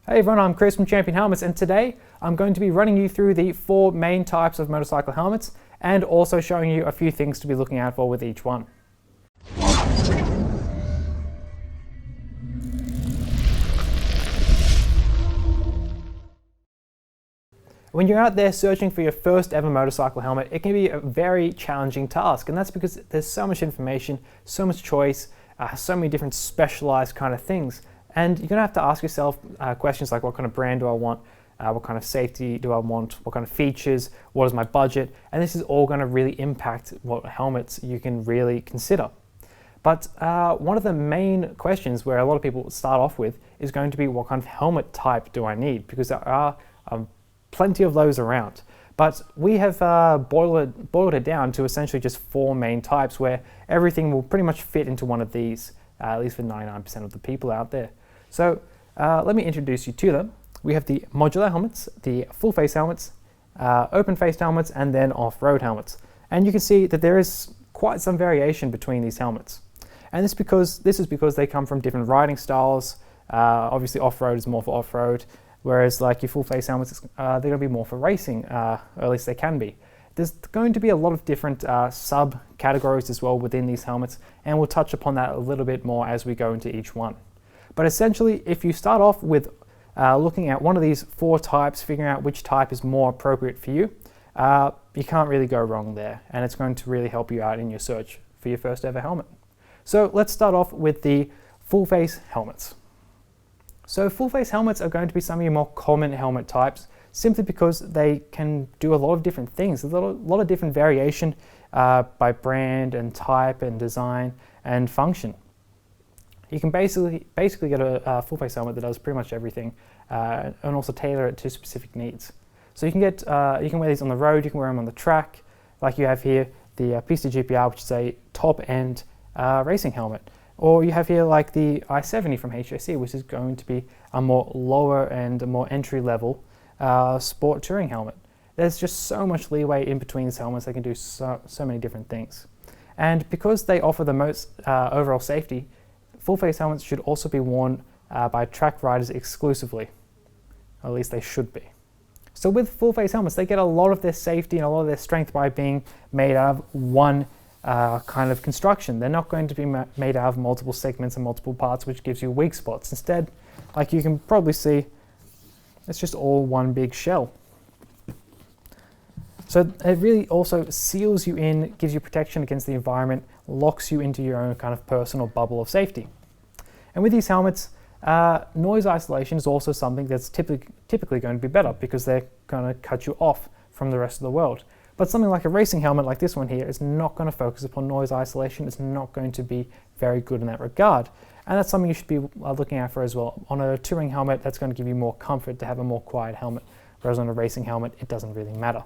Hey everyone, I'm Chris from Champion Helmets, and today I'm going to be running you through the 4 main types of motorcycle helmets and also showing you a few things to be looking out for with each one. When you're out there searching for your first ever motorcycle helmet, it can be a very challenging task, and that's because there's so much information, so much choice, so many different specialized kind of things. And you're going to have to ask yourself questions like, what kind of brand do I want? What kind of safety do I want? What kind of features? What is my budget? And this is all going to really impact what helmets you can really consider. But one of the main questions where a lot of people start off with is going to be, what kind of helmet type do I need? Because there are plenty of those around. But we have boiled it down to essentially just 4 main types where everything will pretty much fit into one of these, at least for 99% of the people out there. So let me introduce you to them. We have the modular helmets, the full face helmets, open faced helmets, and then off-road helmets. And you can see that there is quite some variation between these helmets. And this is because they come from different riding styles. Obviously off-road is more for off-road, whereas like your full face helmets, they're going to be more for racing, or at least they can be. There's going to be a lot of different sub-categories as well within these helmets, and we'll touch upon that a little bit more as we go into each one. But essentially, if you start off with looking at one of these 4 types, figuring out which type is more appropriate for you, you can't really go wrong there, and it's going to really help you out in your search for your first ever helmet. So let's start off with the full face helmets. So full face helmets are going to be some of your more common helmet types, simply because they can do a lot of different things. There's a lot of different variation by brand and type and design and function. You can basically get a full face helmet that does pretty much everything, and also tailor it to specific needs. So you can wear these on the road, you can wear them on the track, like you have here the Pista GPR, which is a top end racing helmet. Or you have here like the I-70 from HJC, which is going to be a more lower and a more entry level sport touring helmet. There's just so much leeway in between these helmets. They can do so many different things. And because they offer the most overall safety, full face helmets should also be worn by track riders exclusively. Or at least they should be. So with full face helmets, they get a lot of their safety and a lot of their strength by being made out of one kind of construction. They're not going to be made out of multiple segments and multiple parts, which gives you weak spots. Instead, like you can probably see, it's just all one big shell. So it really also seals you in, gives you protection against the environment, locks you into your own kind of personal bubble of safety. And with these helmets, noise isolation is also something that's typically going to be better, because they're going to cut you off from the rest of the world. But something like a racing helmet like this one here is not going to focus upon noise isolation. It's not going to be very good in that regard. And that's something you should be looking out for as well. On a touring helmet, that's going to give you more comfort to have a more quiet helmet, whereas on a racing helmet, it doesn't really matter.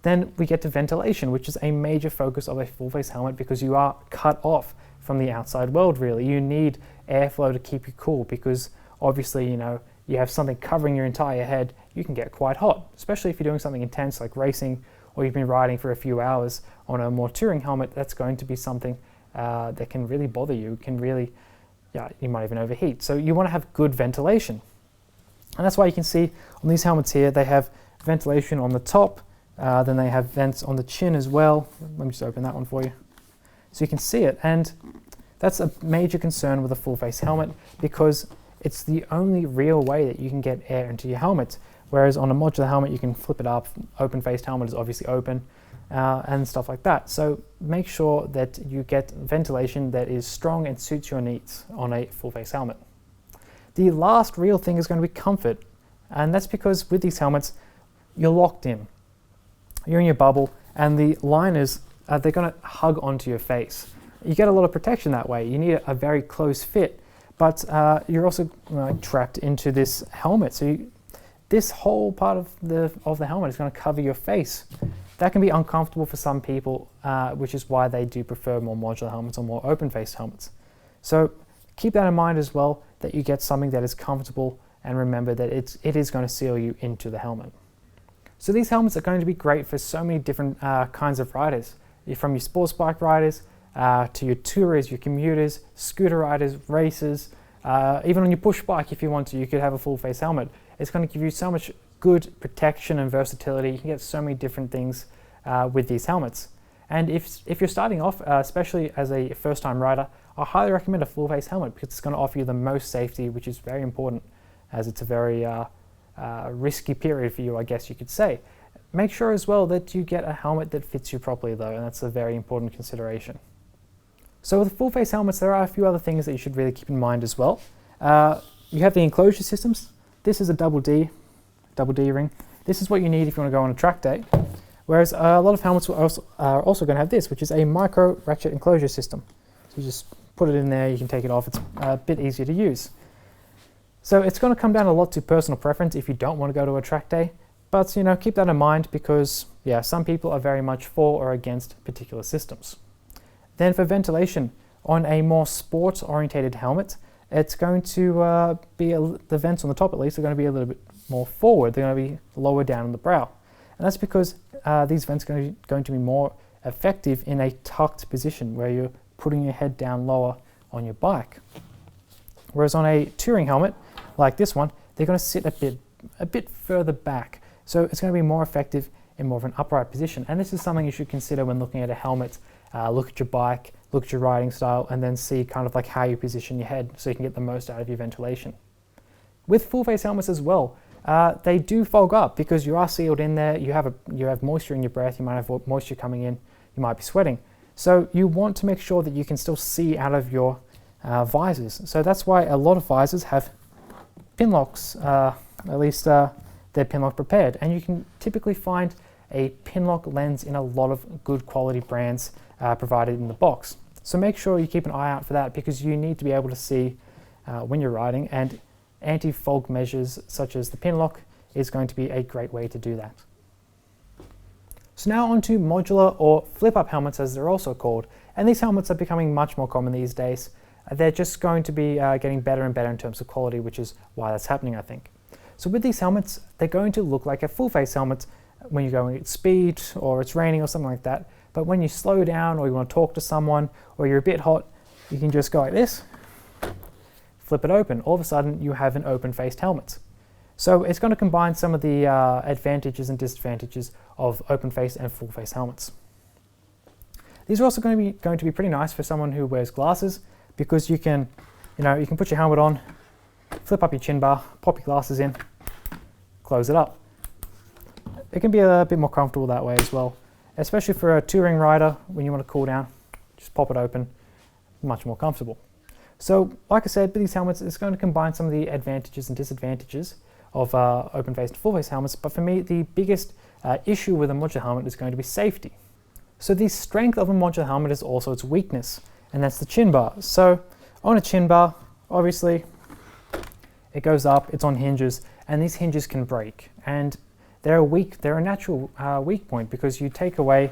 Then we get to ventilation, which is a major focus of a full face helmet, because you are cut off from the outside world really. You need airflow to keep you cool, because obviously, you have something covering your entire head, you can get quite hot, especially if you're doing something intense like racing, or you've been riding for a few hours. On a more touring helmet, that's going to be something that can really bother you, you might even overheat. So you want to have good ventilation. And that's why you can see on these helmets here, they have ventilation on the top, then they have vents on the chin as well. Let me just open that one for you. So you can see it, and that's a major concern with a full face helmet, because it's the only real way that you can get air into your helmet. Whereas on a modular helmet, you can flip it up. Open-faced helmet is obviously open, and stuff like that. So make sure that you get ventilation that is strong and suits your needs on a full-face helmet. The last real thing is going to be comfort, and that's because with these helmets, you're locked in. You're in your bubble, and the liners, they're going to hug onto your face. You get a lot of protection that way. You need a very close fit. But you're also trapped into this helmet. So this whole part of the helmet is going to cover your face. That can be uncomfortable for some people, which is why they do prefer more modular helmets or more open-faced helmets. So keep that in mind as well, that you get something that is comfortable, and remember that it is going to seal you into the helmet. So these helmets are going to be great for so many different kinds of riders, from your sports bike riders, to your tourers, your commuters, scooter riders, racers, Even on your push bike, if you want to, you could have a full face helmet. It's going to give you so much good protection and versatility. You can get so many different things with these helmets. And if you're starting off, especially as a first-time rider, I highly recommend a full face helmet because it's going to offer you the most safety, which is very important as it's a very risky period for you, I guess you could say. Make sure as well that you get a helmet that fits you properly though, and that's a very important consideration. So with full face helmets, there are a few other things that you should really keep in mind as well. You have the enclosure systems. This is a double D ring. This is what you need if you want to go on a track day. Whereas a lot of helmets are also going to have this, which is a micro ratchet enclosure system. So you just put it in there, you can take it off. It's a bit easier to use. So it's going to come down a lot to personal preference if you don't want to go to a track day. But keep that in mind because some people are very much for or against particular systems. Then for ventilation, on a more sports-orientated helmet, it's going to be, the vents on the top at least, are going to be a little bit more forward. They're going to be lower down on the brow. And that's because these vents are going to be more effective in a tucked position where you're putting your head down lower on your bike. Whereas on a touring helmet, like this one, they're going to sit a bit further back. So it's going to be more effective in more of an upright position. And this is something you should consider when looking at a helmet. Look at your bike, look at your riding style, and then see kind of like how you position your head so you can get the most out of your ventilation. With full face helmets as well, they do fog up because you are sealed in there. You have moisture in your breath. You might have moisture coming in. You might be sweating. So you want to make sure that you can still see out of your visors. So that's why a lot of visors have pin locks. At least they're pin lock prepared, and you can typically find a pin lock lens in a lot of good quality brands provided in the box. So make sure you keep an eye out for that because you need to be able to see when you're riding, and anti-fog measures such as the pin lock is going to be a great way to do that. So now on to modular or flip-up helmets as they're also called, and these helmets are becoming much more common these days. They're just going to be getting better and better in terms of quality, which is why that's happening, I think. So with these helmets, they're going to look like a full-face helmet when you're going at speed or it's raining or something like that. But when you slow down or you want to talk to someone or you're a bit hot, you can just go like this, flip it open. All of a sudden, you have an open-faced helmet. So it's going to combine some of the advantages and disadvantages of open-face and full-face helmets. These are also going to be pretty nice for someone who wears glasses because you can put your helmet on, flip up your chin bar, pop your glasses in, close it up. It can be a bit more comfortable that way as well, especially for a touring rider when you want to cool down. Just pop it open, much more comfortable. So, like I said, with these helmets, it's going to combine some of the advantages and disadvantages of open-faced and full-face helmets, but for me, the biggest issue with a modular helmet is going to be safety. So the strength of a modular helmet is also its weakness, and that's the chin bar. So on a chin bar, obviously, it goes up, it's on hinges, and these hinges can break. And they're a natural weak point because you take away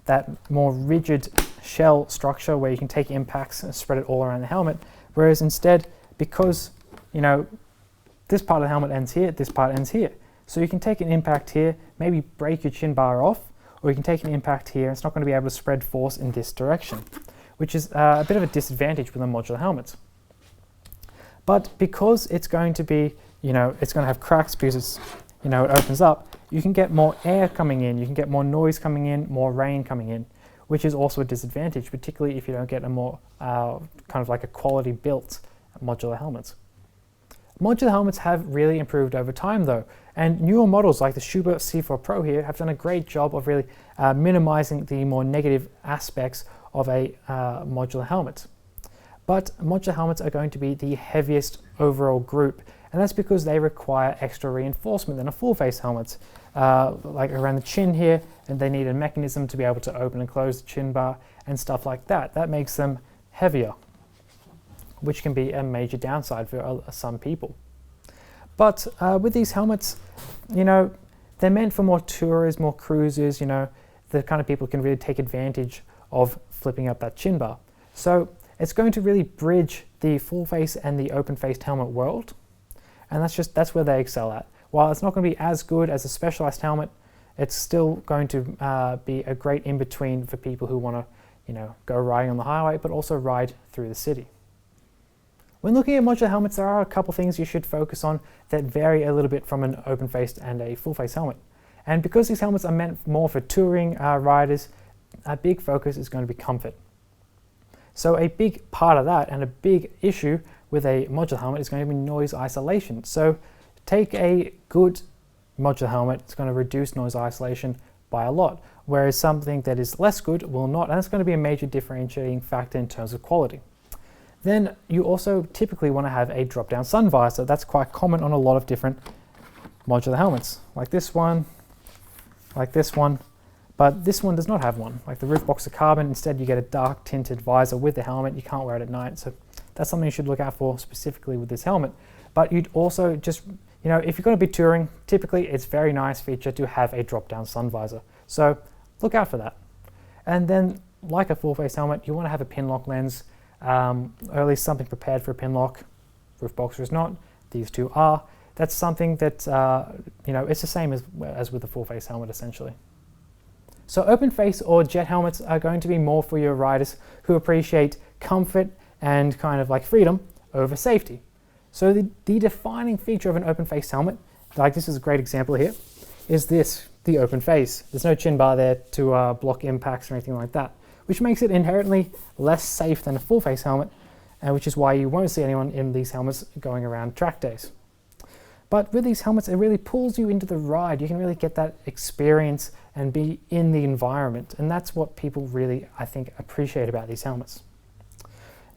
that more rigid shell structure where you can take impacts and spread it all around the helmet, whereas instead, because this part of the helmet ends here, this part ends here. So you can take an impact here, maybe break your chin bar off, or you can take an impact here, and it's not going to be able to spread force in this direction, which is a bit of a disadvantage with a modular helmet. But because it's going to be, it's going to have cracks because it's, it opens up, you can get more air coming in, you can get more noise coming in, more rain coming in, which is also a disadvantage, particularly if you don't get a more kind of like a quality built modular helmet. Modular helmets have really improved over time though, and newer models like the Schuber C4 Pro here have done a great job of really minimizing the more negative aspects of a modular helmet. But modular helmets are going to be the heaviest overall group, and that's because they require extra reinforcement than a full-face helmet. Like around the chin here, and they need a mechanism to be able to open and close the chin bar and stuff like that. That makes them heavier, which can be a major downside for some people. But with these helmets, they're meant for more tourists, more cruisers, the kind of people who can really take advantage of flipping up that chin bar. So it's going to really bridge the full face and the open faced helmet world, and that's where they excel at. While it's not going to be as good as a specialized helmet, it's still going to be a great in-between for people who want to, go riding on the highway, but also ride through the city. When looking at modular helmets, there are a couple things you should focus on that vary a little bit from an open-faced and a full-face helmet. And because these helmets are meant more for touring riders, a big focus is going to be comfort. So a big part of that and a big issue with a modular helmet is going to be noise isolation. So take a good modular helmet, it's going to reduce noise isolation by a lot, whereas something that is less good will not, and it's going to be a major differentiating factor in terms of quality. Then you also typically want to have a drop-down sun visor. That's quite common on a lot of different modular helmets, like this one, but this one does not have one. Like the roof box of carbon, instead you get a dark tinted visor with the helmet. You can't wear it at night, so that's something you should look out for specifically with this helmet. But you'd also just, if you're going to be touring, typically it's a very nice feature to have a drop-down sun visor. So look out for that. And then, like a full-face helmet, you want to have a pin lock lens, or at least something prepared for a pin lock. Roof boxer is not, these two are. That's something that, it's the same as with the full-face helmet essentially. So open face or jet helmets are going to be more for your riders who appreciate comfort and kind of like freedom over safety. So the defining feature of an open face helmet, like this is a great example here, is the open face. There's no chin bar there to block impacts or anything like that, which makes it inherently less safe than a full face helmet, which is why you won't see anyone in these helmets going around track days. But with these helmets, it really pulls you into the ride. You can really get that experience and be in the environment. And that's what people really, I think, appreciate about these helmets.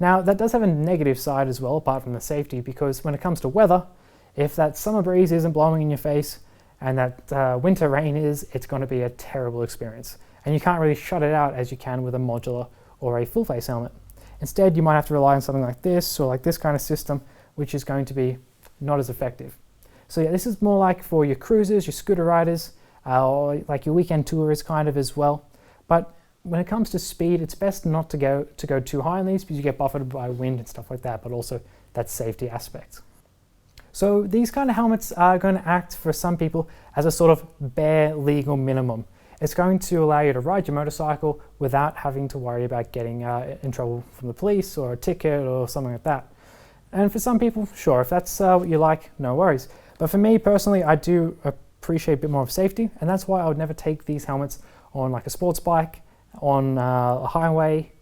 Now, that does have a negative side as well, apart from the safety, because when it comes to weather, if that summer breeze isn't blowing in your face and that winter rain is, it's going to be a terrible experience. And you can't really shut it out as you can with a modular or a full face helmet. Instead, you might have to rely on something like this or like this kind of system, which is going to be not as effective. So yeah, this is more like for your cruisers, your scooter riders, or like your weekend tourers kind of as well. But when it comes to speed, it's best not to go too high on these because you get buffeted by wind and stuff like that, but also that safety aspect. So these kind of helmets are going to act for some people as a sort of bare legal minimum. It's going to allow you to ride your motorcycle without having to worry about getting in trouble from the police or a ticket or something like that. And for some people, sure, if that's what you like, no worries. But for me personally, I do appreciate a bit more of safety, and that's why I would never take these helmets on like a sports bike, on a highway,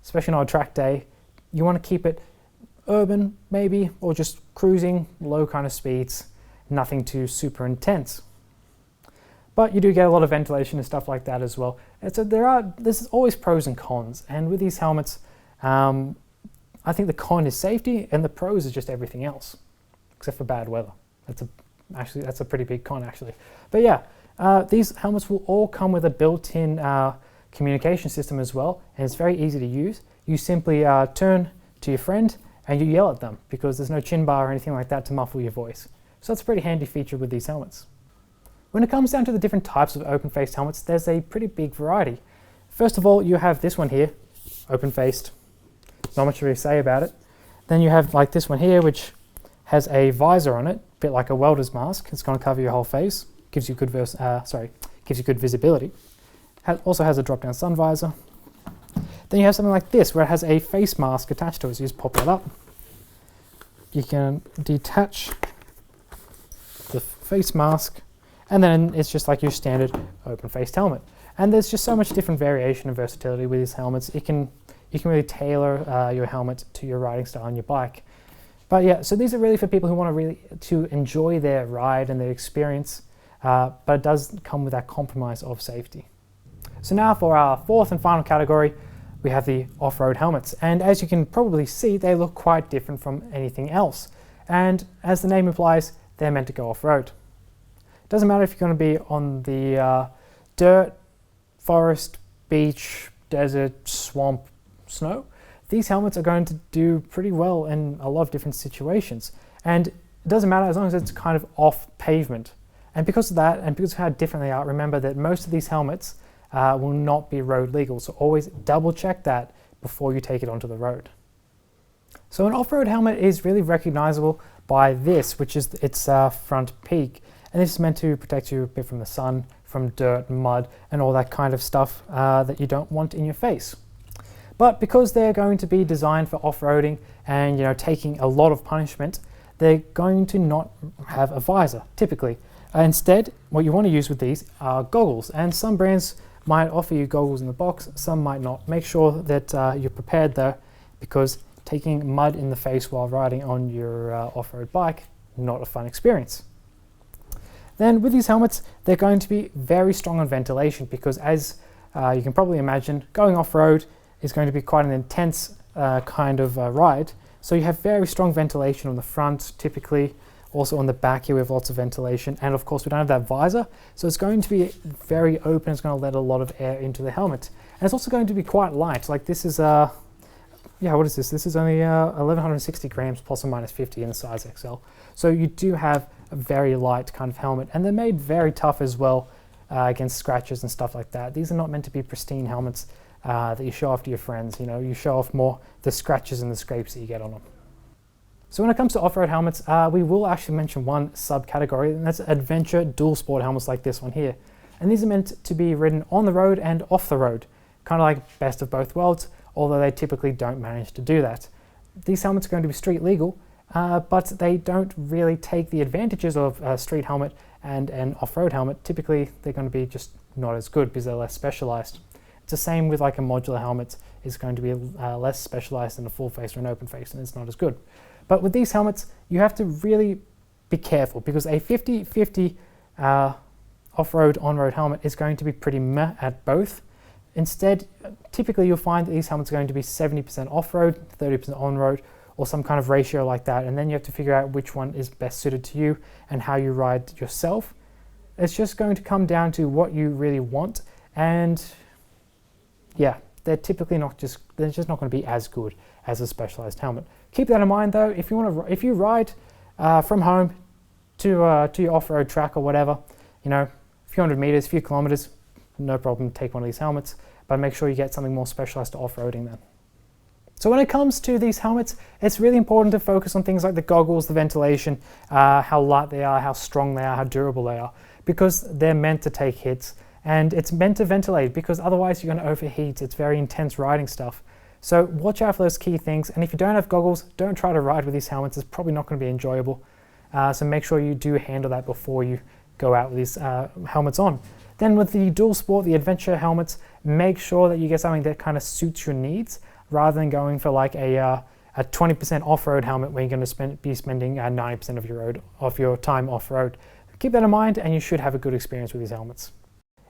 especially on a track day. You want to keep it urban maybe, or just cruising, low kind of speeds, nothing too super intense. But you do get a lot of ventilation and stuff like that as well. And so there's always pros and cons, and with these helmets, I think the con is safety, and the pros is just everything else, except for bad weather. That's a pretty big con actually. But yeah, these helmets will all come with a built-in communication system as well, and it's very easy to use. You simply turn to your friend and you yell at them because there's no chin bar or anything like that to muffle your voice. So that's a pretty handy feature with these helmets. When it comes down to the different types of open-faced helmets, there's a pretty big variety. First of all, you have this one here, open-faced. Not much to really say about it. Then you have like this one here, which has a visor on it, a bit like a welder's mask. It's going to cover your whole face, gives you good visibility. Also has a drop-down sun visor. Then you have something like this, where it has a face mask attached to it. So you just pop that up. You can detach the face mask, and then it's just like your standard open-faced helmet. And there's just so much different variation and versatility with these helmets. You can really tailor your helmet to your riding style on your bike. But yeah, so these are really for people who want to enjoy their ride and their experience, but it does come with that compromise of safety. So now for our fourth and final category, we have the off-road helmets. And as you can probably see, they look quite different from anything else. And as the name implies, they're meant to go off-road. It doesn't matter if you're going to be on the dirt, forest, beach, desert, swamp, snow. These helmets are going to do pretty well in a lot of different situations. And it doesn't matter as long as it's kind of off pavement. And because of that, and because of how different they are, remember that most of these helmets will not be road legal. So always double check that before you take it onto the road. So an off-road helmet is really recognizable by this, which is its front peak. And this is meant to protect you a bit from the sun, from dirt, mud, and all that kind of stuff that you don't want in your face. But because they're going to be designed for off-roading and taking a lot of punishment, they're going to not have a visor typically. Instead, what you want to use with these are goggles, and some brands might offer you goggles in the box, some might not. Make sure that you're prepared though, because taking mud in the face while riding on your off-road bike, not a fun experience. Then with these helmets, they're going to be very strong on ventilation, because as you can probably imagine, going off-road is going to be quite an intense kind of ride. So you have very strong ventilation on the front, typically. Also on the back here we have lots of ventilation, and of course we don't have that visor, so it's going to be very open. It's going to let a lot of air into the helmet, and it's also going to be quite light. Like this is what is this? This is only 1160 grams plus or minus 50 in the size XL. So you do have a very light kind of helmet, and they're made very tough as well against scratches and stuff like that. These are not meant to be pristine helmets that you show off to your friends. You show off more the scratches and the scrapes that you get on them. So when it comes to off-road helmets, we will actually mention one subcategory, and that's adventure dual sport helmets like this one here. And these are meant to be ridden on the road and off the road, kind of like best of both worlds, although they typically don't manage to do that. These helmets are going to be street legal, but they don't really take the advantages of a street helmet and an off-road helmet. Typically, they're going to be just not as good because they're less specialized. It's the same with like a modular helmet. It's going to be less specialized than a full face or an open face, and it's not as good. But with these helmets, you have to really be careful, because a 50-50 off-road, on-road helmet is going to be pretty meh at both. Instead, typically you'll find that these helmets are going to be 70% off-road, 30% on-road, or some kind of ratio like that, and then you have to figure out which one is best suited to you and how you ride yourself. It's just going to come down to what you really want, and yeah, they're typically they're just not going to be as good as a specialized helmet. Keep that in mind though. If you ride from home to your off-road track or whatever, a few hundred meters, a few kilometers, no problem, take one of these helmets, but make sure you get something more specialized to off-roading then. So when it comes to these helmets, it's really important to focus on things like the goggles, the ventilation, how light they are, how strong they are, how durable they are, because they're meant to take hits, and it's meant to ventilate, because otherwise you're going to overheat. It's very intense riding stuff. So watch out for those key things, and if you don't have goggles, don't try to ride with these helmets. It's probably not going to be enjoyable. So make sure you do handle that before you go out with these helmets on. Then with the dual sport, the adventure helmets, make sure that you get something that kind of suits your needs, rather than going for like a 20% off-road helmet where you're going to be spending 90% of your time off-road. Keep that in mind, and you should have a good experience with these helmets.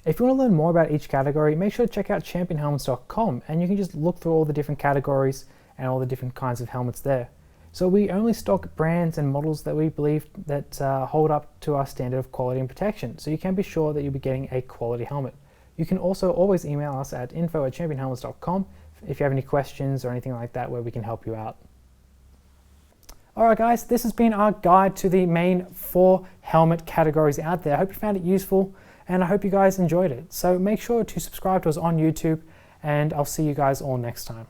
If you want to learn more about each category, make sure to check out championhelmets.com, and you can just look through all the different categories and all the different kinds of helmets there. So we only stock brands and models that we believe that hold up to our standard of quality and protection, so you can be sure that you'll be getting a quality helmet. You can also always email us at info@championhelmets.com if you have any questions or anything like that where we can help you out. Alright guys, this has been our guide to the main 4 helmet categories out there. I hope you found it useful, and I hope you guys enjoyed it. So make sure to subscribe to us on YouTube, and I'll see you guys all next time.